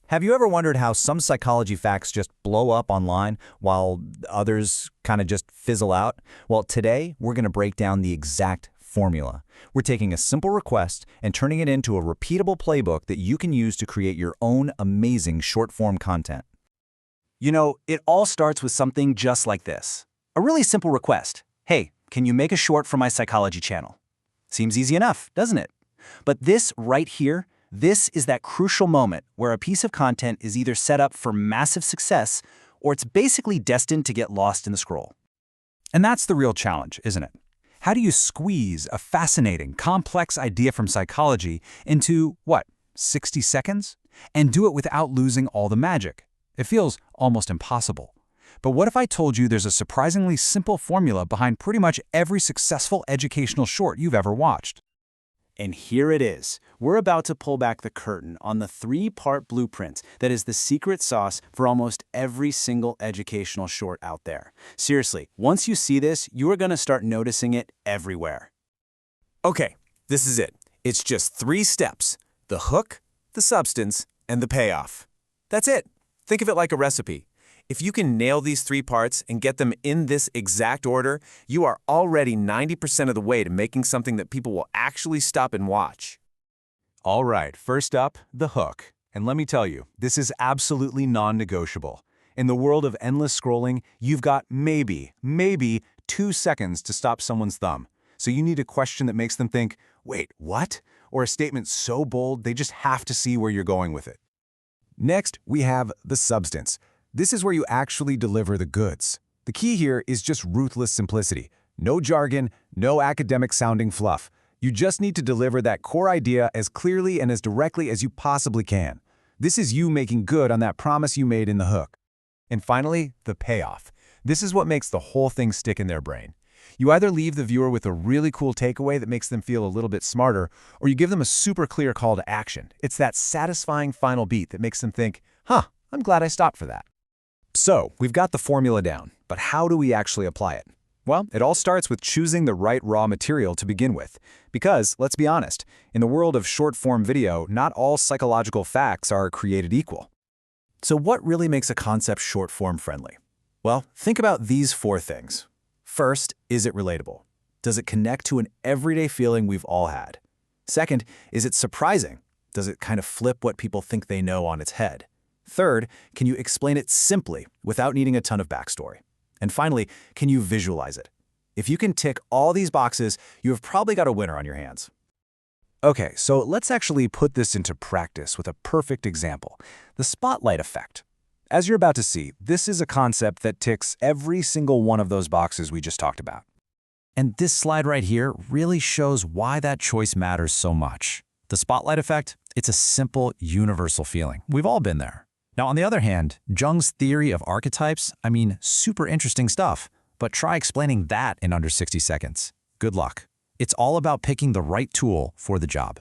Have you ever wondered how some psychology facts just blow up online while others kind of just fizzle out? Well, today we're going to break down the exact formula. We're taking a simple request and turning it into a repeatable playbook that you can use to create your own amazing short-form content. You know, it all starts with something just like this. A really simple request. Hey, can you make a short for my psychology channel? Seems easy enough, doesn't it? But this right here, this is that crucial moment where a piece of content is either set up for massive success or it's basically destined to get lost in the scroll. And that's the real challenge, isn't it? How do you squeeze a fascinating, complex idea from psychology into, 60 seconds? And do it without losing all the magic? It feels almost impossible. But what if I told you there's a surprisingly simple formula behind pretty much every successful educational short you've ever watched? And here it is. We're about to pull back the curtain on the three-part blueprint that is the secret sauce for almost every single educational short out there. Seriously, once you see this, you are going to start noticing it everywhere. Okay, this is it. It's just 3 steps: the hook, the substance, and the payoff. That's it. Think of it like a recipe. If you can nail these 3 parts and get them in this exact order, you are already 90% of the way to making something that people will actually stop and watch. All right, first up, the hook. And let me tell you, this is absolutely non-negotiable. In the world of endless scrolling, you've got maybe 2 seconds to stop someone's thumb. So you need a question that makes them think, wait, what? Or a statement so bold they just have to see where you're going with it. Next, we have the substance. This is where you actually deliver the goods. The key here is just ruthless simplicity. No jargon, no academic-sounding fluff. You just need to deliver that core idea as clearly and as directly as you possibly can. This is you making good on that promise you made in the hook. And finally, the payoff. This is what makes the whole thing stick in their brain. You either leave the viewer with a really cool takeaway that makes them feel a little bit smarter, or you give them a super clear call to action. It's that satisfying final beat that makes them think, I'm glad I stopped for that. So, we've got the formula down, but how do we actually apply it? Well, it all starts with choosing the right raw material to begin with. Because, let's be honest, in the world of short-form video, not all psychological facts are created equal. So what really makes a concept short-form friendly? Well, think about these 4 things. First, is it relatable? Does it connect to an everyday feeling we've all had? Second, is it surprising? Does it kind of flip what people think they know on its head? Third, can you explain it simply without needing a ton of backstory? And finally, can you visualize it? If you can tick all these boxes, you have probably got a winner on your hands. Okay, so let's actually put this into practice with a perfect example, the spotlight effect. As you're about to see, this is a concept that ticks every single one of those boxes we just talked about. And this slide right here really shows why that choice matters so much. The spotlight effect, it's a simple, universal feeling. We've all been there. Now, on the other hand, Jung's theory of archetypes, super interesting stuff, but try explaining that in under 60 seconds. Good luck. It's all about picking the right tool for the job.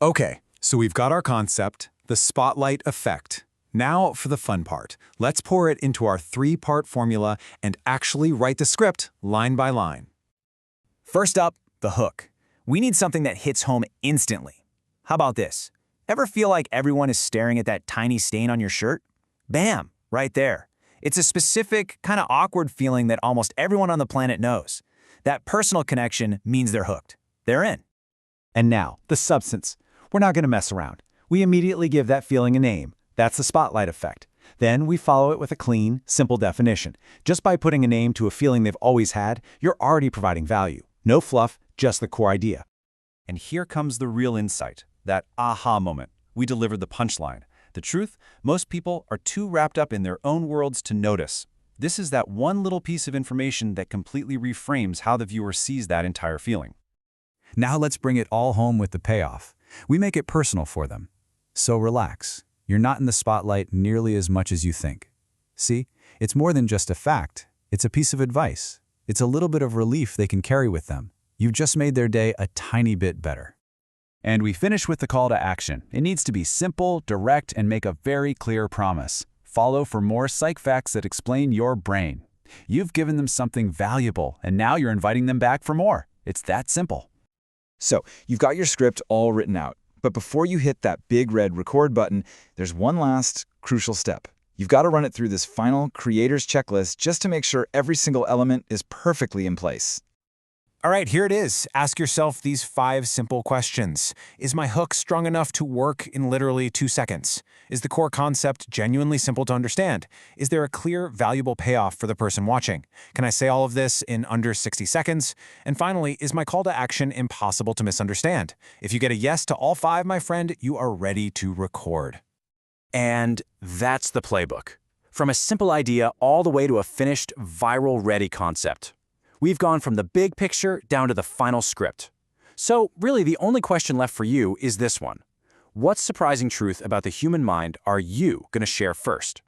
Okay, so we've got our concept, the spotlight effect. Now for the fun part. Let's pour it into our 3-part formula and actually write the script line by line. First up, the hook. We need something that hits home instantly. How about this? Ever feel like everyone is staring at that tiny stain on your shirt? Bam, right there. It's a specific, kind of awkward feeling that almost everyone on the planet knows. That personal connection means they're hooked. They're in. And now, the substance. We're not going to mess around. We immediately give that feeling a name. That's the spotlight effect. Then we follow it with a clean, simple definition. Just by putting a name to a feeling they've always had, you're already providing value. No fluff, just the core idea. And here comes the real insight, that aha moment. We delivered the punchline. The truth, most people are too wrapped up in their own worlds to notice. This is that one little piece of information that completely reframes how the viewer sees that entire feeling. Now let's bring it all home with the payoff. We make it personal for them. So relax. You're not in the spotlight nearly as much as you think. See, it's more than just a fact. It's a piece of advice. It's a little bit of relief they can carry with them. You've just made their day a tiny bit better. And we finish with the call to action. It needs to be simple, direct, and make a very clear promise. Follow for more psych facts that explain your brain. You've given them something valuable, and now you're inviting them back for more. It's that simple. So, you've got your script all written out. But before you hit that big red record button, there's one last crucial step. You've got to run it through this final creator's checklist just to make sure every single element is perfectly in place. All right, here it is. Ask yourself these 5 simple questions. Is my hook strong enough to work in literally 2 seconds? Is the core concept genuinely simple to understand? Is there a clear, valuable payoff for the person watching? Can I say all of this in under 60 seconds? And finally, is my call to action impossible to misunderstand? If you get a yes to all 5, my friend, you are ready to record. And that's the playbook. From a simple idea all the way to a finished, viral-ready concept. We've gone from the big picture down to the final script. So really the only question left for you is this one. What surprising truth about the human mind are you going to share first?